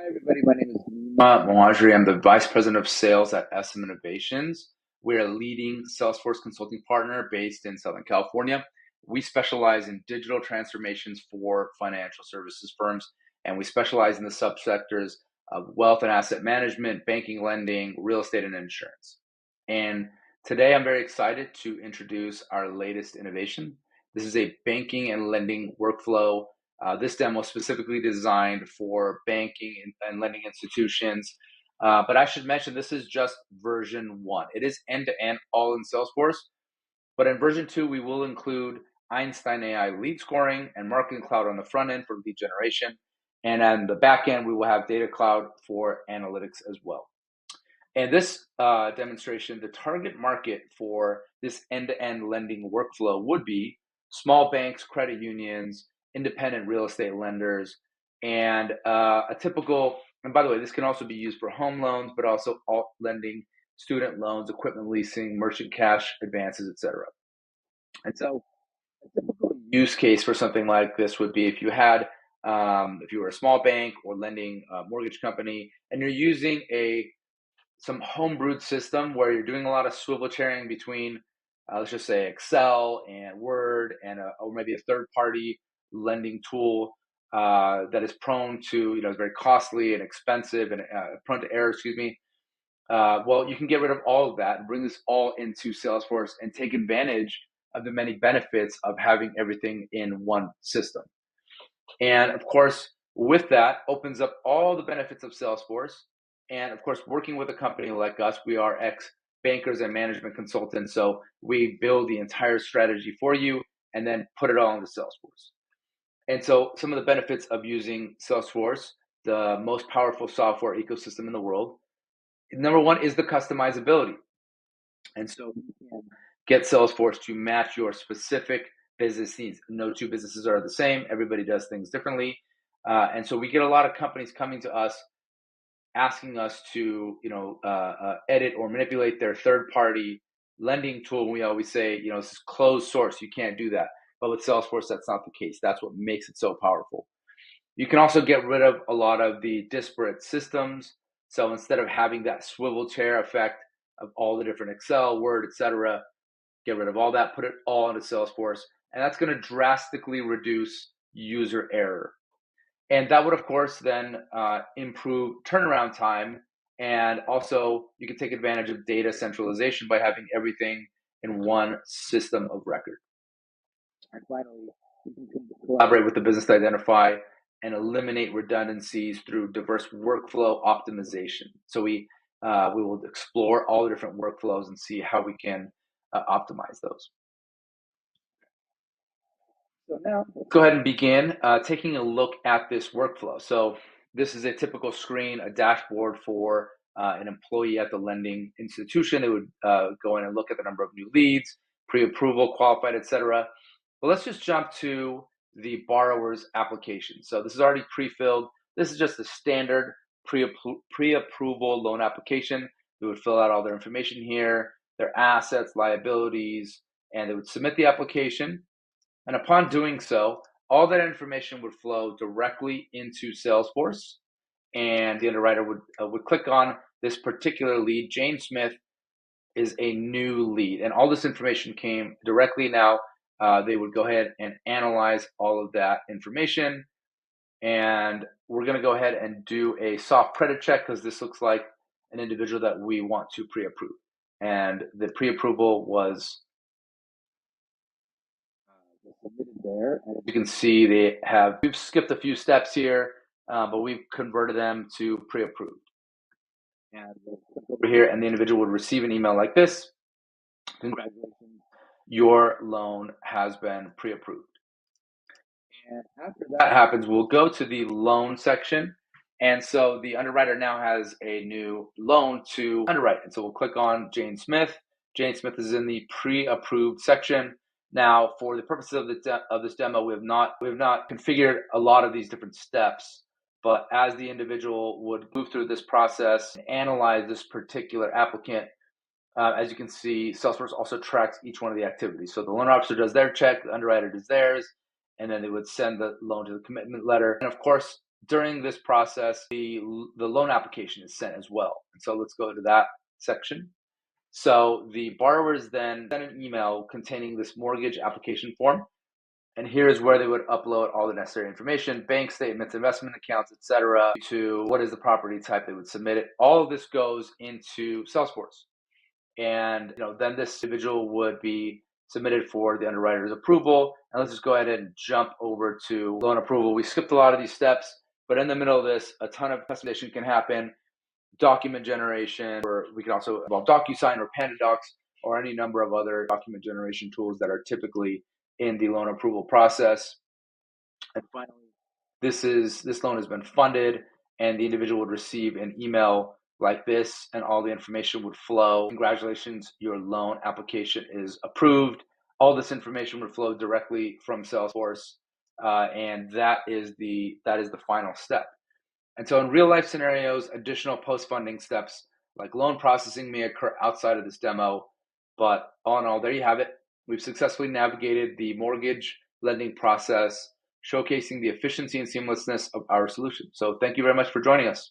Hi, everybody. My name is Nima Mohajeri. I'm the Vice President of Sales at SM Innovations. We're a leading Salesforce consulting partner based in Southern California. We specialize in digital transformations for financial services firms, and we specialize in the subsectors of wealth and asset management, banking, lending, real estate, and insurance. And today I'm very excited to introduce our latest innovation. This is a banking and lending workflow. This demo is specifically designed for banking and lending institutions. But I should mention this is just version 1. It is end-to-end all in Salesforce. But in version 2, we will include Einstein AI lead scoring and Marketing Cloud on the front end for lead generation. And on the back end, we will have Data Cloud for analytics as well. And this demonstration, the target market for this end-to-end lending workflow would be small banks, credit unions, independent real estate lenders, and a typical, and by the way, this can also be used for home loans, but also alt lending, student loans, equipment leasing, merchant cash advances, etc. And so a typical use case for something like this would be if you had, if you were a small bank or lending mortgage company, and you're using some homebrewed system where you're doing a lot of swivel chairing between, let's just say Excel and Word and or maybe a third-party lending tool that is prone to, is very costly and expensive and prone to error, excuse me. Well, you can get rid of all of that and bring this all into Salesforce and take advantage of the many benefits of having everything in one system. And of course, with that opens up all the benefits of Salesforce. And of course, working with a company like us, we are ex bankers and management consultants. So we build the entire strategy for you and then put it all into Salesforce. And so some of the benefits of using Salesforce, the most powerful software ecosystem in the world, number one is the customizability. And so you can get Salesforce to match your specific business needs. No two businesses are the same. Everybody does things differently. And so we get a lot of companies coming to us asking us to, edit or manipulate their third-party lending tool. And we always say, this is closed source. You can't do that. But with Salesforce, that's not the case. That's what makes it so powerful. You can also get rid of a lot of the disparate systems. So instead of having that swivel chair effect of all the different Excel, Word, etc., get rid of all that, put it all into Salesforce, and that's going to drastically reduce user error. And that would, of course, then improve turnaround time. And also, you can take advantage of data centralization by having everything in one system of record. And finally, you can collaborate with the business to identify and eliminate redundancies through diverse workflow optimization. So we will explore all the different workflows and see how we can optimize those. So now let's go ahead and begin taking a look at this workflow. So this is a typical screen, a dashboard for an employee at the lending institution. They would go in and look at the number of new leads, pre-approval, qualified, etc. But let's just jump to the borrower's application. So this is already pre-filled. This is just a standard pre-approval loan application. They would fill out all their information here, their assets, liabilities, and they would submit the application. And upon doing so, all that information would flow directly into Salesforce, and the underwriter would click on this particular lead. Jane Smith is a new lead, and all this information came directly. Now they would go ahead and analyze all of that information, and we're going to go ahead and do a soft credit check because this looks like an individual that we want to pre-approve, and the pre-approval was submitted there. And as you can see, we've skipped a few steps here, but we've converted them to pre-approved. And we'll click over here, and the individual would receive an email like this. Congratulations, your loan has been pre-approved. And after that happens, we'll go to the loan section. And so the underwriter now has a new loan to underwrite. And so we'll click on Jane Smith. Jane Smith is in the pre-approved section. Now, for the purposes of this demo, we have not configured a lot of these different steps. But as the individual would move through this process and analyze this particular applicant, as you can see, Salesforce also tracks each one of the activities. So the loan officer does their check, the underwriter does theirs, and then they would send the loan to the commitment letter. And of course, During this process, the loan application is sent as well. And so let's go to that section. So the borrowers then send an email containing this mortgage application form. And here's where they would upload all the necessary information: bank statements, investment accounts, etc. To what is the property type they would submit it. All of this goes into Salesforce. And then this individual would be submitted for the underwriter's approval. And let's just go ahead and jump over to loan approval. We skipped a lot of these steps, but in the middle of this, a ton of customization can happen. Document generation, or we can also involve DocuSign or PandaDocs or any number of other document generation tools that are typically in the loan approval process. And finally, this loan has been funded, and the individual would receive an email like this, and all the information would flow. Congratulations, your loan application is approved. All this information would flow directly from Salesforce, and that is the final step. And so in real life scenarios, additional post-funding steps like loan processing may occur outside of this demo. But all in all, there you have it. We've successfully navigated the mortgage lending process, showcasing the efficiency and seamlessness of our solution. So thank you very much for joining us.